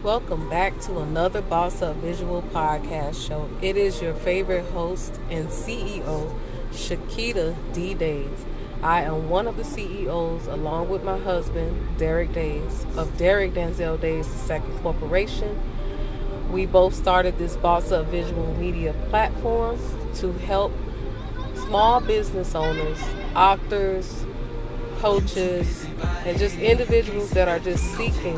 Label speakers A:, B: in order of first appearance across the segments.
A: Welcome back to another Bossa Visual podcast show. It is your favorite host and CEO, Shakita D. Days. I am one of the CEOs, along with my husband, Derek Days, of Derek Denzel Days II Corporation. We both started this Bossa Visual Media platform to help small business owners, authors, coaches, and just individuals that are just seeking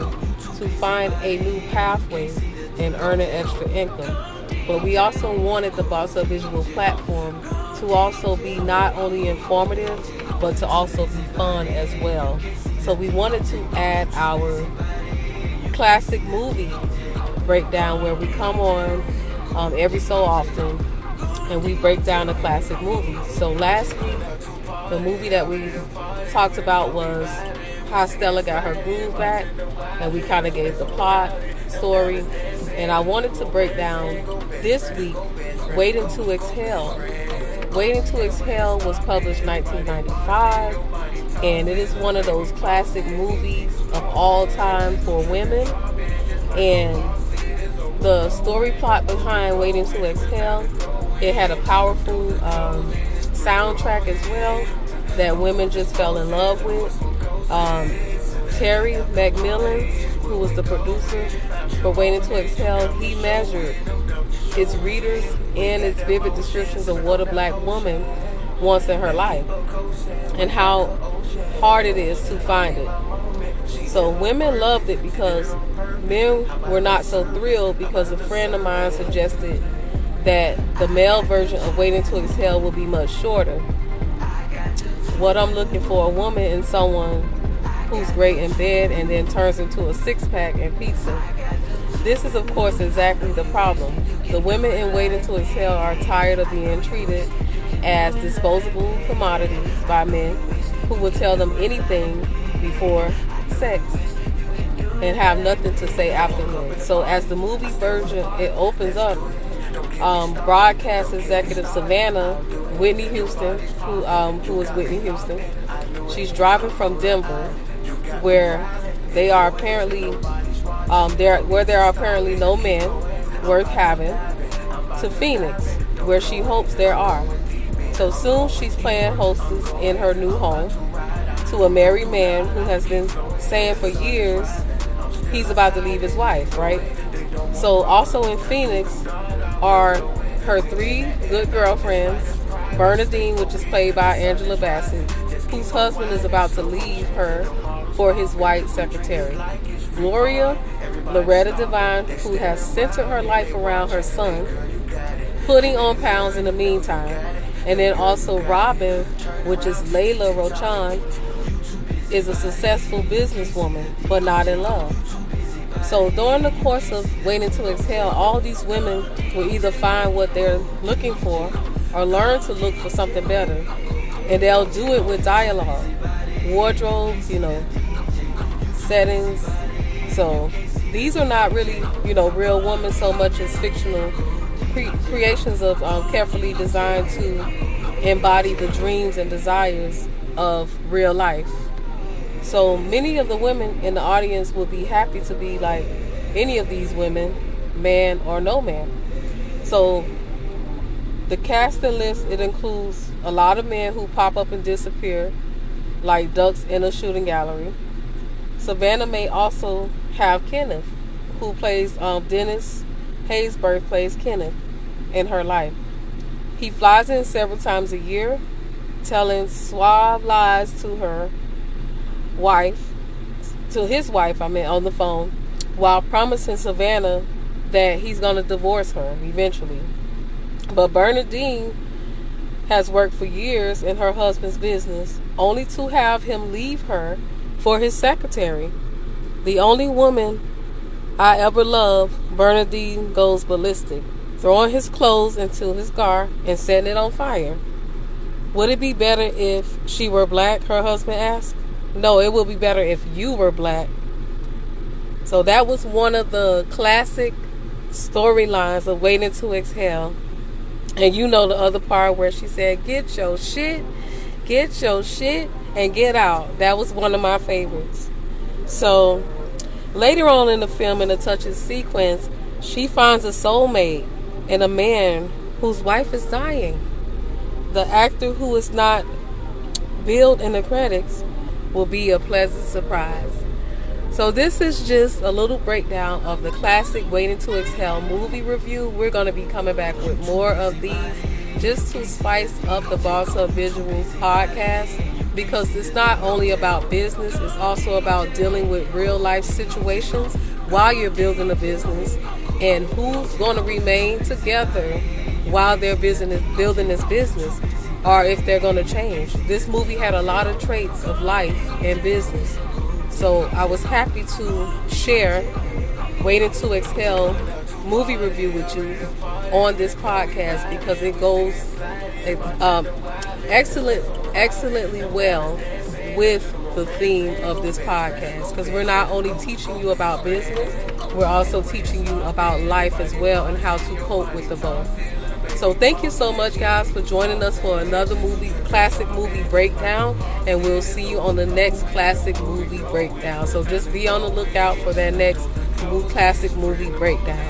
A: to find a new pathway and earn an extra income. But we also wanted the Bossa Visual platform to also be not only informative, but to also be fun as well. So we wanted to add our classic movie breakdown where we come on every so often and we break down a classic movie. So last week, the movie that we talked about was Hostela Got Her Groove Back, and we kind of gave the plot, story, and I wanted to break down this week Waiting to Exhale. Waiting to Exhale was published 1995, and it is one of those classic movies of all time for women. And the story plot behind Waiting to Exhale, it had a powerful soundtrack as well that women just fell in love with. Terry McMillan, who was the producer for Waiting to Exhale, he measured its readers and its vivid descriptions of what a black woman wants in her life and how hard it is to find it. So women loved it because men were not so thrilled because a friend of mine suggested that the male version of Waiting to Exhale will be much shorter. What I'm looking for, a woman and someone who's great in bed and then turns into a six-pack and pizza. This is, of course, exactly the problem. The women in Waiting to Exhale are tired of being treated as disposable commodities by men who will tell them anything before sex and have nothing to say afterwards. So as the movie version, it opens up, broadcast executive Savannah Whitney Houston, who is Whitney Houston, she's driving from Denver, where they are apparently there are apparently no men worth having, to Phoenix, where she hopes there are. So soon she's playing hostess in her new home to a married man who has been saying for years he's about to leave his wife, right? So also in Phoenix are her three good girlfriends, Bernadine, which is played by Angela Bassett, whose husband is about to leave her for his white secretary. Gloria Loretta Devine, who has centered her life around her son, putting on pounds in the meantime. And then also Robin, which is Layla Rochan, is a successful businesswoman, but not in love. So during the course of Waiting to Exhale, all these women will either find what they're looking for or learn to look for something better. And they'll do it with dialogue, wardrobes, settings. So these are not really, real women so much as fictional creations of carefully designed to embody the dreams and desires of real life. So many of the women in the audience will be happy to be like any of these women, man or no man. So the casting list, it includes a lot of men who pop up and disappear like ducks in a shooting gallery. Savannah may also have Kenneth, who plays Dennis Hayes' birthplace, Kenneth, in her life. He flies in several times a year, telling suave lies to his wife, on the phone, while promising Savannah that he's going to divorce her eventually. But Bernadine has worked for years in her husband's business, only to have him leave her for his secretary. The only woman I ever loved, Bernadine goes ballistic, throwing his clothes into his car and setting it on fire. Would it be better if she were black, her husband asked. No, it would be better if you were black. So that was one of the classic storylines of Waiting to Exhale. And the other part where she said, get your shit, and get out. That was one of my favorites. So Later on in the film, in a touching sequence, she finds a soulmate in a man whose wife is dying. The actor who is not billed in the credits will be a pleasant surprise. So this is just a little breakdown of the classic Waiting to Exhale movie review. We're going to be coming back with more of these just to spice up the Bossa Visuals podcast, because it's not only about business, it's also about dealing with real life situations while you're building a business, and who's going to remain together while they're building this business, or if they're going to change. This movie had a lot of traits of life and business. So I was happy to share Waiting to Exhale movie review with you on this podcast, because it goes excellently well with the theme of this podcast, because we're not only teaching you about business, we're also teaching you about life as well and how to cope with the both. So thank you so much, guys, for joining us for another classic movie breakdown, and we'll see you on the next classic movie breakdown. So just be on the lookout for that next classic movie breakdown.